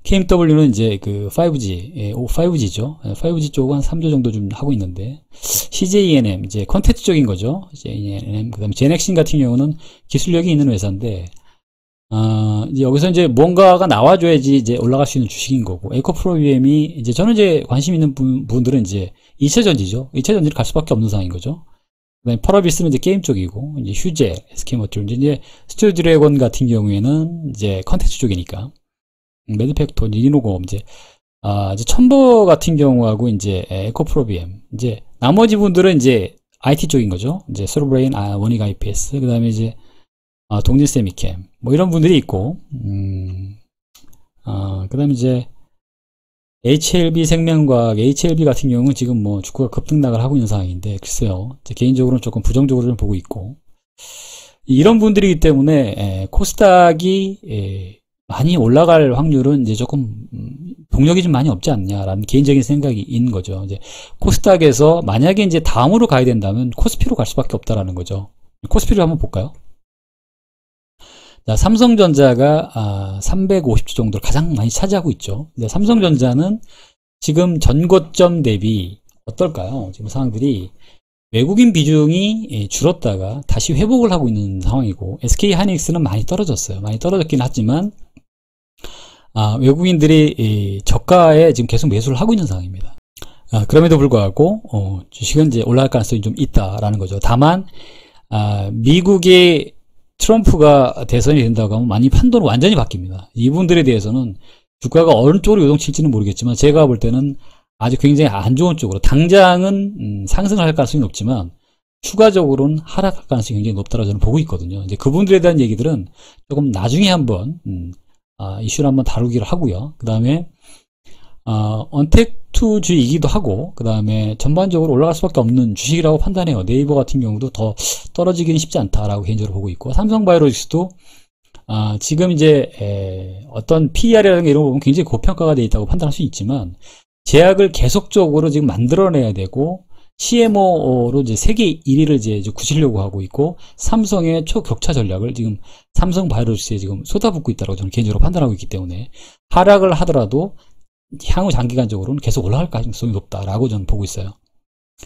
KMW는 이제 그 5G죠. 5G 쪽은 한 3조 정도 좀 하고 있는데, CJENM, 이제 컨텐츠 쪽인 거죠. CJENM, 그 다음에 제넥신 같은 경우는 기술력이 있는 회사인데, 이제 여기서 이제 뭔가가 나와줘야지 이제 올라갈 수 있는 주식인 거고, 에코프로비엠이 이제 저는 이제 관심 있는 분들은 이제 2차전지죠. 2차전지를 갈 수밖에 없는 상황인 거죠. 그 다음에 펄어비스는 이제 게임 쪽이고, 이제 휴제, SK모토, 이제 스튜디오 드래곤 같은 경우에는 이제 컨텐츠 쪽이니까, 매드팩토, 리노고, 이제 첨버 같은 경우하고 이제 에코프로비엠, 이제 나머지 분들은 이제 IT 쪽인 거죠. 이제 솔브레인, 원익 IPS, 그 다음에 이제 동진 세미캠, 뭐 이런 분들이 있고, 그 다음에 이제 HLB 생명과학, HLB 같은 경우는 지금 뭐 주가가 급등락을 하고 있는 상황인데, 글쎄요, 개인적으로는 조금 부정적으로 좀 보고 있고, 이런 분들이기 때문에 코스닥이 많이 올라갈 확률은 이제 조금 동력이 좀 많이 없지 않냐라는 개인적인 생각이 있는 거죠. 이제 코스닥에서 만약에 이제 다음으로 가야 된다면 코스피로 갈 수밖에 없다라는 거죠. 코스피를 한번 볼까요? 자, 삼성전자가 350주 정도를 가장 많이 차지하고 있죠. 삼성전자는 지금 전고점 대비 어떨까요? 지금 상황들이 외국인 비중이 줄었다가 다시 회복을 하고 있는 상황이고, SK하이닉스는 많이 떨어졌어요. 많이 떨어졌긴 하지만 외국인들이 저가에 지금 계속 매수를 하고 있는 상황입니다. 그럼에도 불구하고 주식은 이제 올라갈 가능성이 좀 있다라는 거죠. 다만 미국의 트럼프가 대선이 된다고 하면 많이 판도는 완전히 바뀝니다. 이분들에 대해서는 주가가 어느 쪽으로 요동칠지는 모르겠지만 제가 볼 때는 아주 굉장히 안 좋은 쪽으로, 당장은 상승을 할 가능성이 높지만 추가적으로는 하락할 가능성이 굉장히 높다고 저는 보고 있거든요. 이제 그분들에 대한 얘기들은 조금 나중에 한번 이슈를 한번 다루기를 하고요. 그 다음에 언택투주이기도 하고, 그 다음에 전반적으로 올라갈 수밖에 없는 주식이라고 판단해요. 네이버 같은 경우도 더 떨어지기는 쉽지 않다라고 개인적으로 보고 있고, 삼성바이오로직스도 지금 이제 어떤 PER이라든가 이런 거 보면 굉장히 고평가가 되어 있다고 판단할 수 있지만 제약을 계속적으로 지금 만들어내야 되고 CMO로 이제 세계 1위를 이제 굳히려고 하고 있고, 삼성의 초격차 전략을 지금 삼성바이오로직스에 지금 쏟아붓고 있다고 저는 개인적으로 판단하고 있기 때문에 하락을 하더라도 향후 장기간적으로는 계속 올라갈 가능성이 높다라고 저는 보고 있어요.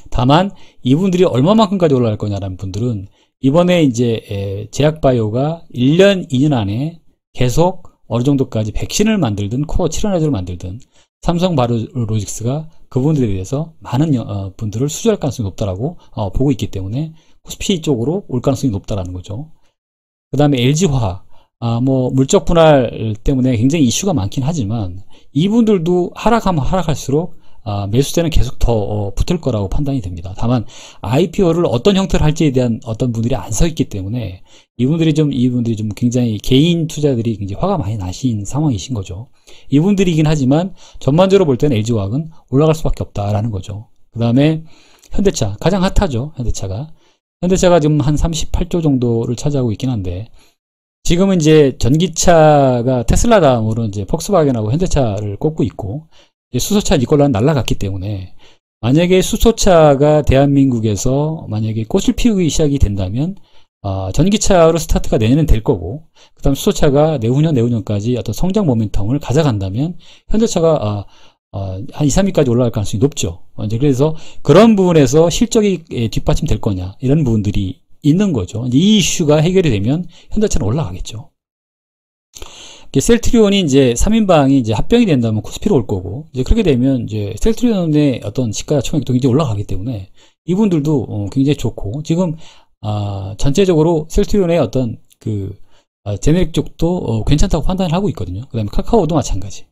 다만 이분들이 얼마만큼까지 올라갈 거냐라는 분들은 이번에 이제 제약바이오가 1년, 2년 안에 계속 어느 정도까지 백신을 만들든 코어 칠환해주를 만들든 삼성바이오로직스가 그분들에 대해서 많은 분들을 수주할 가능성이 높다라고 보고 있기 때문에 코스피 쪽으로 올 가능성이 높다라는 거죠. 그 다음에 LG화학, 뭐 물적 분할 때문에 굉장히 이슈가 많긴 하지만 이분들도 하락하면 하락할수록 매수세는 계속 더 붙을 거라고 판단이 됩니다. 다만 IPO를 어떤 형태로 할지에 대한 어떤 분들이 안 서 있기 때문에 이분들이 좀 굉장히 개인 투자들이 굉장히 화가 많이 나신 상황이신 거죠. 이분들이긴 하지만 전반적으로 볼 때는 LG화학은 올라갈 수밖에 없다라는 거죠. 그 다음에 현대차, 가장 핫하죠. 현대차가 지금 한 38조 정도를 차지하고 있긴 한데, 지금은 이제 전기차가 테슬라 다음으로 이제 폭스바겐하고 현대차를 꼽고 있고, 수소차 니콜라는 날아갔기 때문에 만약에 수소차가 대한민국에서 만약에 꽃을 피우기 시작이 된다면 전기차로 스타트가 내년엔 될 거고, 그 다음 수소차가 내후년까지 어떤 성장 모멘텀을 가져간다면, 현대차가, 한 2, 3위까지 올라갈 가능성이 높죠. 이제 그래서 그런 부분에서 실적이 뒷받침 될 거냐, 이런 부분들이 있는 거죠. 이제 이 이슈가 해결이 되면 현대차는 올라가겠죠. 셀트리온이 이제 3인방이 이제 합병이 된다면 코스피로 올 거고, 이제 그렇게 되면 이제 셀트리온의 어떤 시가 총액도 굉장히 올라가기 때문에 이분들도 굉장히 좋고, 지금 전체적으로 셀트리온의 어떤 제네릭 쪽도 괜찮다고 판단을 하고 있거든요. 그 다음에 카카오도 마찬가지.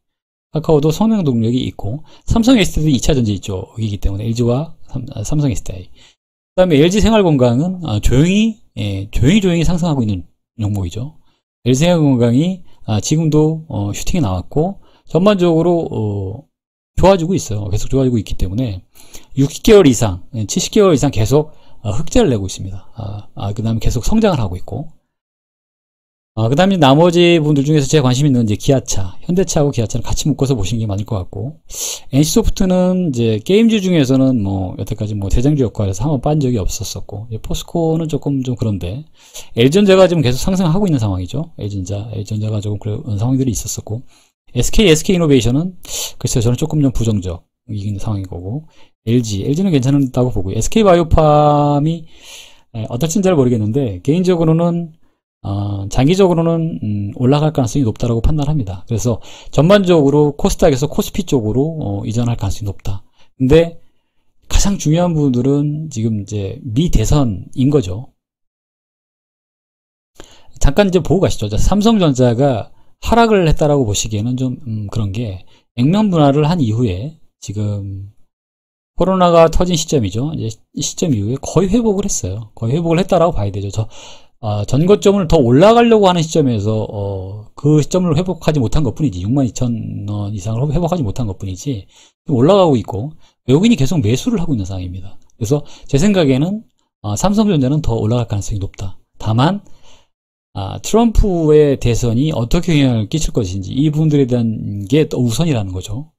카카오도 성장 동력이 있고, 삼성 SD도 2차 전지 쪽이기 때문에 LG와 삼성 SDI. 그 다음에 LG생활건강은 조용히 상승하고 있는 종목이죠. LG생활건강이 지금도 슈팅이 나왔고, 전반적으로 좋아지고 있어요. 계속 좋아지고 있기 때문에 60개월 이상, 70개월 이상 계속 흑자를 내고 있습니다. 그 다음에 계속 성장을 하고 있고, 그 다음에 나머지 분들 중에서 제가 관심 있는 이제 기아차, 현대차하고 기아차는 같이 묶어서 보시는 게 맞을 것 같고, NC소프트는 이제 게임주 중에서는 여태까지 대장주 역할에서 한번 빠진 적이 없었었고, 포스코는 조금 좀 그런데, LG전자가 지금 계속 상승하고 있는 상황이죠. LG전자가 조금 그런 상황들이 있었었고, SK이노베이션은 글쎄요, 저는 조금 좀 부정적인 상황인 거고, LG는 괜찮다고 보고, SK바이오팜이 어떨지는 잘 모르겠는데, 개인적으로는 장기적으로는 올라갈 가능성이 높다라고 판단합니다. 그래서 전반적으로 코스닥에서 코스피 쪽으로 이전할 가능성이 높다. 근데 가장 중요한 부분들은 지금 이제 미대선인 거죠. 잠깐 이제 보고 가시죠. 삼성전자가 하락을 했다라고 보시기에는 좀 그런 게, 액면 분할을 한 이후에 지금 코로나가 터진 시점이죠. 이제 이 시점 이후에 거의 회복을 했어요. 거의 회복을 했다라고 봐야 되죠. 전고점을 더 올라가려고 하는 시점에서 그 시점을 회복하지 못한 것 뿐이지, 62,000원 이상을 회복하지 못한 것 뿐이지 올라가고 있고, 외국인이 계속 매수를 하고 있는 상황입니다. 그래서 제 생각에는 삼성전자는 더 올라갈 가능성이 높다. 다만 트럼프의 대선이 어떻게 영향을 끼칠 것인지, 이 부분들에 대한 게 더 우선이라는 거죠.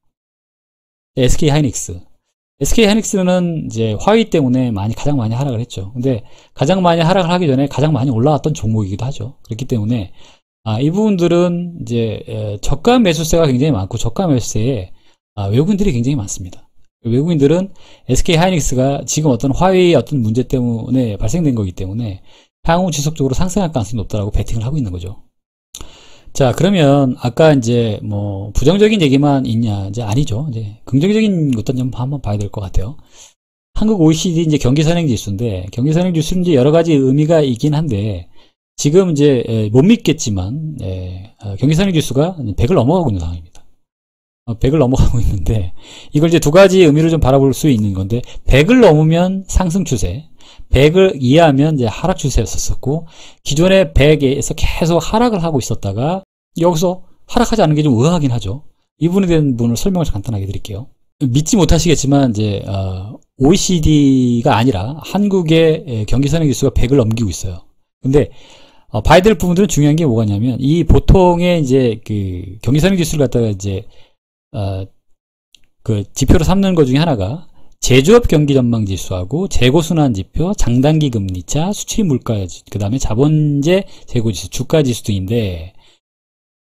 SK하이닉스는 이제 화웨이 때문에 가장 많이 하락을 했죠. 근데 가장 많이 하락을 하기 전에 가장 많이 올라왔던 종목이기도 하죠. 그렇기 때문에 이 부분들은 이제 저가 매수세가 굉장히 많고, 저가 매수세에 외국인들이 굉장히 많습니다. 외국인들은 SK하이닉스가 지금 어떤 화웨이 어떤 문제 때문에 발생된 거기 때문에 향후 지속적으로 상승할 가능성이 높다라고 베팅을 하고 있는 거죠. 자, 그러면 아까 이제 부정적인 얘기만 있냐? 이제 아니죠. 이제 긍정적인 것도 좀 한번 봐야 될 것 같아요. 한국 OECD 이제 경기선행지수인데, 경기선행지수는 이제 여러 가지 의미가 있긴 한데, 지금 이제 못 믿겠지만 경기선행지수가 100을 넘어가고 있는 상황입니다. 100을 넘어가고 있는데, 이걸 이제 두 가지 의미로 좀 바라볼 수 있는 건데, 100을 넘으면 상승 추세, 100을 이하면 이제 하락 추세였었고, 기존의 100에서 계속 하락을 하고 있었다가 여기서 하락하지 않은 게 좀 의아하긴 하죠. 이 부분에 대한 부분을 설명을 간단하게 드릴게요. 믿지 못하시겠지만 이제 OECD가 아니라 한국의 경기선행지수가 100을 넘기고 있어요. 근데 봐야 될 부분들은 중요한 게 뭐가냐면, 이 보통의 이제 경기선행지수를 갖다가 이제 지표로 삼는 것 중에 하나가 제조업 경기 전망 지수하고 재고순환 지표, 장단기 금리차, 수출 물가, 그 다음에 자본재 재고 지수, 주가 지수 등인데,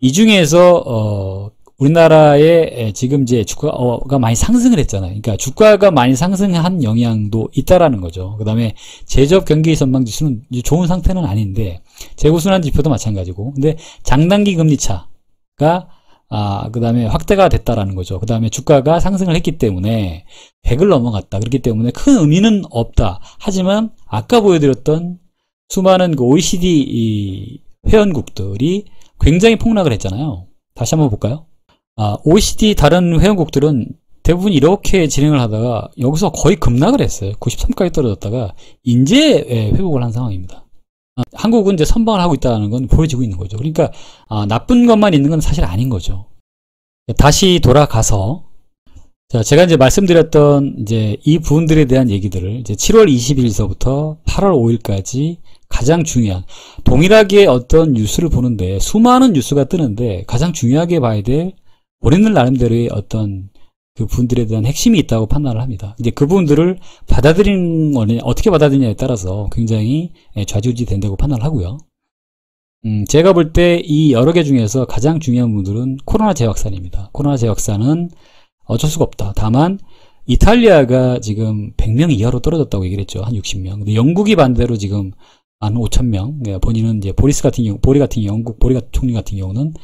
이 중에서 우리나라의 지금 이제 주가가 많이 상승을 했잖아요. 그러니까 주가가 많이 상승한 영향도 있다라는 거죠. 그 다음에 제조업 경기 전망 지수는 좋은 상태는 아닌데, 재고순환 지표도 마찬가지고, 근데 장단기 금리차가 그 다음에 확대가 됐다라는 거죠. 그 다음에 주가가 상승을 했기 때문에 100을 넘어갔다. 그렇기 때문에 큰 의미는 없다. 하지만 아까 보여드렸던 수많은 OECD 회원국들이 굉장히 폭락을 했잖아요. 다시 한번 볼까요? OECD 다른 회원국들은 대부분 이렇게 진행을 하다가 여기서 거의 급락을 했어요. 93까지 떨어졌다가 이제 회복을 한 상황입니다. 한국은 이제 선방을 하고 있다는 건 보여지고 있는 거죠. 그러니까 나쁜 것만 있는 건 사실 아닌 거죠. 다시 돌아가서, 자, 제가 이제 말씀드렸던 이제 이 부분들에 대한 얘기들을 이제 7월 20일서부터 8월 5일까지 가장 중요한, 동일하게 어떤 뉴스를 보는데 수많은 뉴스가 뜨는데 가장 중요하게 봐야 될 본인들 나름대로의 어떤 그 분들에 대한 핵심이 있다고 판단을 합니다. 이제 그분들을 받아들이는 거는 어떻게 받아들이냐에 따라서 굉장히 좌지우지 된다고 판단을 하고요. 제가 볼 때 이 여러 개 중에서 가장 중요한 분들은 코로나 재확산입니다. 코로나 재확산은 어쩔 수가 없다. 다만 이탈리아가 지금 100명 이하로 떨어졌다고 얘기를 했죠. 한 60명. 근데 영국이 반대로 지금 한 5,000명. 본인은 이제 보리 같은 경우, 영국 보리 총리 같은 경우는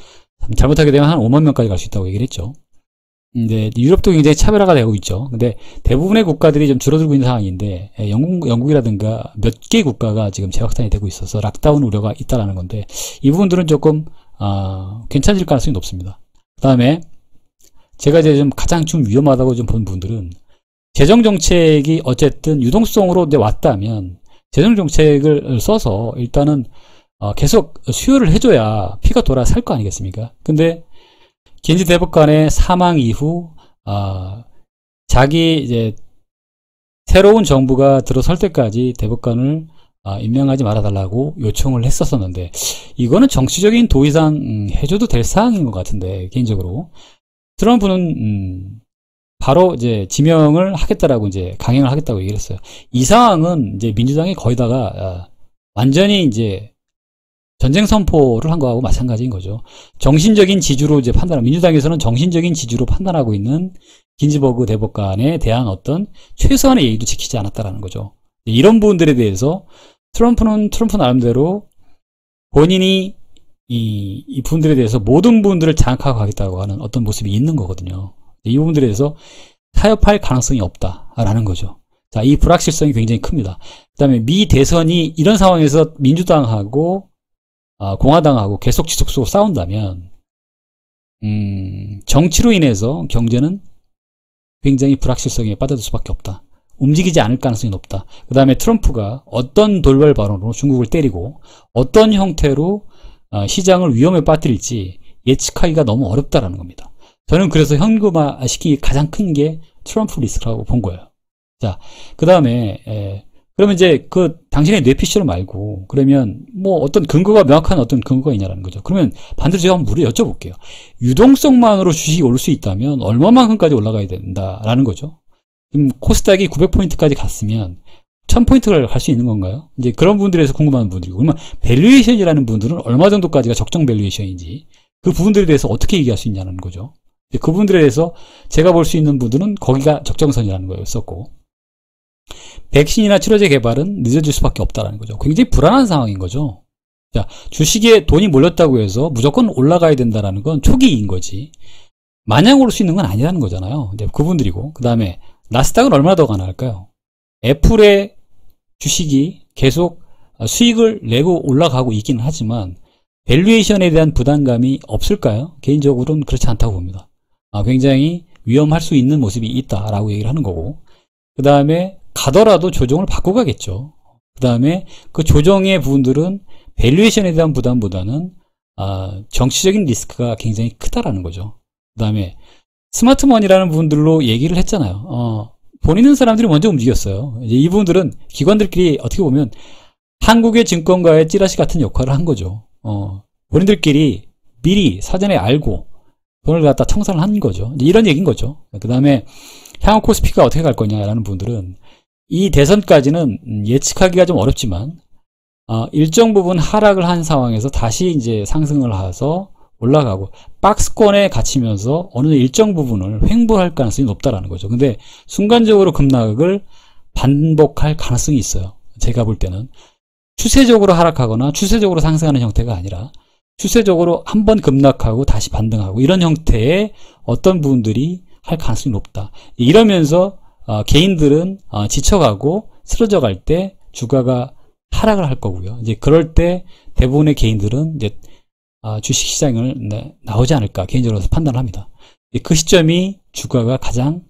잘못하게 되면 한 5만 명까지 갈 수 있다고 얘기를 했죠. 근데 유럽도 굉장히 차별화가 되고 있죠. 근데 대부분의 국가들이 좀 줄어들고 있는 상황인데 영국이라든가 몇 개 국가가 지금 재확산이 되고 있어서 락다운 우려가 있다라는 건데 이 부분들은 조금 괜찮을 가능성이 높습니다. 그 다음에 제가 이제 좀 가장 좀 위험하다고 좀 본 분들은 재정정책이 어쨌든 유동성으로 왔다면 재정정책을 써서 일단은 계속 수요를 해줘야 피가 돌아 살 거 아니겠습니까? 근데 겐지 대법관의 사망 이후 자기 이제 새로운 정부가 들어설 때까지 대법관을 임명하지 말아달라고 요청을 했었었는데 이거는 정치적인 도의상 해줘도 될 사항인 것 같은데 개인적으로 트럼프는 바로 이제 지명을 하겠다라고 이제 강행을 하겠다고 얘기를 했어요. 이 상황은 이제 민주당이 거의다가 완전히 이제 전쟁 선포를 한 거하고 마찬가지인 거죠. 정신적인 지주로 이제 민주당에서는 정신적인 지주로 판단하고 있는 긴즈버그 대법관에 대한 어떤 최소한의 예의도 지키지 않았다라는 거죠. 이런 부분들에 대해서 트럼프 나름대로 본인이 이 부분들에 대해서 모든 부분들을 장악하고 가겠다고 하는 어떤 모습이 있는 거거든요. 이 부분들에 대해서 타협할 가능성이 없다라는 거죠. 자, 이 불확실성이 굉장히 큽니다. 그 다음에 미 대선이 이런 상황에서 민주당하고 공화당하고 계속 지속적으로 싸운다면 정치로 인해서 경제는 굉장히 불확실성에 빠져들 수밖에 없다. 움직이지 않을 가능성이 높다. 그 다음에 트럼프가 어떤 돌발 발언으로 중국을 때리고 어떤 형태로 시장을 위험에 빠뜨릴지 예측하기가 너무 어렵다라는 겁니다. 저는 그래서 현금화 시키기 가장 큰 게 트럼프 리스크라고 본 거예요. 자, 그 다음에 그러면 이제 당신의 뇌피셜 말고 그러면 뭐 어떤 근거가 명확한 어떤 근거가 있냐라는 거죠. 그러면 반대로 제가 한번 여쭤볼게요. 유동성만으로 주식이 오를 수 있다면 얼마만큼까지 올라가야 된다라는 거죠. 지금 코스닥이 900포인트까지 갔으면 1000포인트를 갈 수 있는 건가요? 이제 그런 분들에서 궁금한 분들이고, 그러면 밸류에이션이라는 분들은 얼마 정도까지가 적정 밸류에이션인지 그 부분들에 대해서 어떻게 얘기할 수 있냐는 거죠. 그 부분들에 대해서 제가 볼 수 있는 분들은 거기가 적정선이라는 거였었고, 백신이나 치료제 개발은 늦어질 수밖에 없다는 거죠. 굉장히 불안한 상황인 거죠. 자, 주식에 돈이 몰렸다고 해서 무조건 올라가야 된다는 건 초기인 거지. 마냥 오를 수 있는 건 아니라는 거잖아요. 근데 그분들이고, 그 다음에 나스닥은 얼마나 더 가능할까요? 애플의 주식이 계속 수익을 내고 올라가고 있기는 하지만 밸류에이션에 대한 부담감이 없을까요? 개인적으로는 그렇지 않다고 봅니다. 굉장히 위험할 수 있는 모습이 있다라고 얘기를 하는 거고, 그 다음에 가더라도 조정을 받고 가겠죠. 그 다음에 그 조정의 부분들은 밸류에이션에 대한 부담보다는 정치적인 리스크가 굉장히 크다라는 거죠. 그 다음에 스마트머니라는 분들로 얘기를 했잖아요. 돈 있는 사람들이 먼저 움직였어요. 이제 이 부분들은 기관들끼리 어떻게 보면 한국의 증권가의 찌라시 같은 역할을 한 거죠. 본인들끼리 미리 사전에 알고 돈을 갖다 청산을 한 거죠. 이제 이런 얘기인 거죠. 그 다음에 향후 코스피가 어떻게 갈 거냐라는 분들은 이 대선까지는 예측하기가 좀 어렵지만 일정 부분 하락을 한 상황에서 다시 이제 상승을 해서 올라가고 박스권에 갇히면서 어느 일정 부분을 횡보할 가능성이 높다라는 거죠. 근데 순간적으로 급락을 반복할 가능성이 있어요. 제가 볼 때는 추세적으로 하락하거나 추세적으로 상승하는 형태가 아니라 추세적으로 한번 급락하고 다시 반등하고 이런 형태의 어떤 부분들이 할 가능성이 높다. 이러면서 개인들은 지쳐가고 쓰러져 갈 때 주가가 하락을 할 거고요. 이제 그럴 때 대부분의 개인들은 이제 주식시장을 나오지 않을까 개인적으로 판단을 합니다. 그 시점이 주가가 가장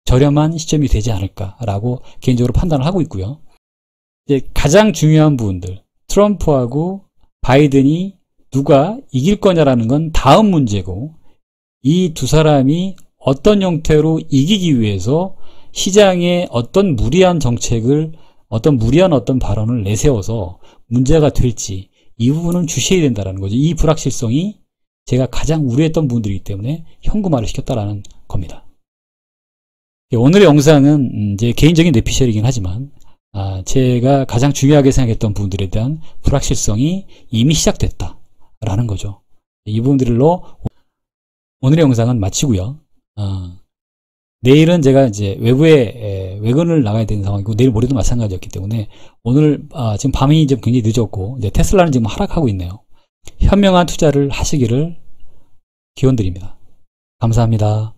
저렴한 시점이 되지 않을까라고 개인적으로 판단을 하고 있고요. 이제 가장 중요한 부분들, 트럼프하고 바이든이 누가 이길 거냐라는 건 다음 문제고, 이 두 사람이 어떤 형태로 이기기 위해서 시장에 어떤 무리한 정책을, 어떤 무리한 어떤 발언을 내세워서 문제가 될지, 이 부분은 주시해야 된다는 거죠. 이 불확실성이 제가 가장 우려했던 부분들이기 때문에 현금화를 시켰다라는 겁니다. 오늘의 영상은 이제 개인적인 뇌피셜이긴 하지만 제가 가장 중요하게 생각했던 부분들에 대한 불확실성이 이미 시작됐다라는 거죠. 이 부분들로 오늘의 영상은 마치고요. 내일은 제가 이제 외근을 나가야 되는 상황이고 내일 모레도 마찬가지였기 때문에 오늘 지금 밤이 좀 굉장히 늦었고 이제 테슬라는 지금 하락하고 있네요. 현명한 투자를 하시기를 기원드립니다. 감사합니다.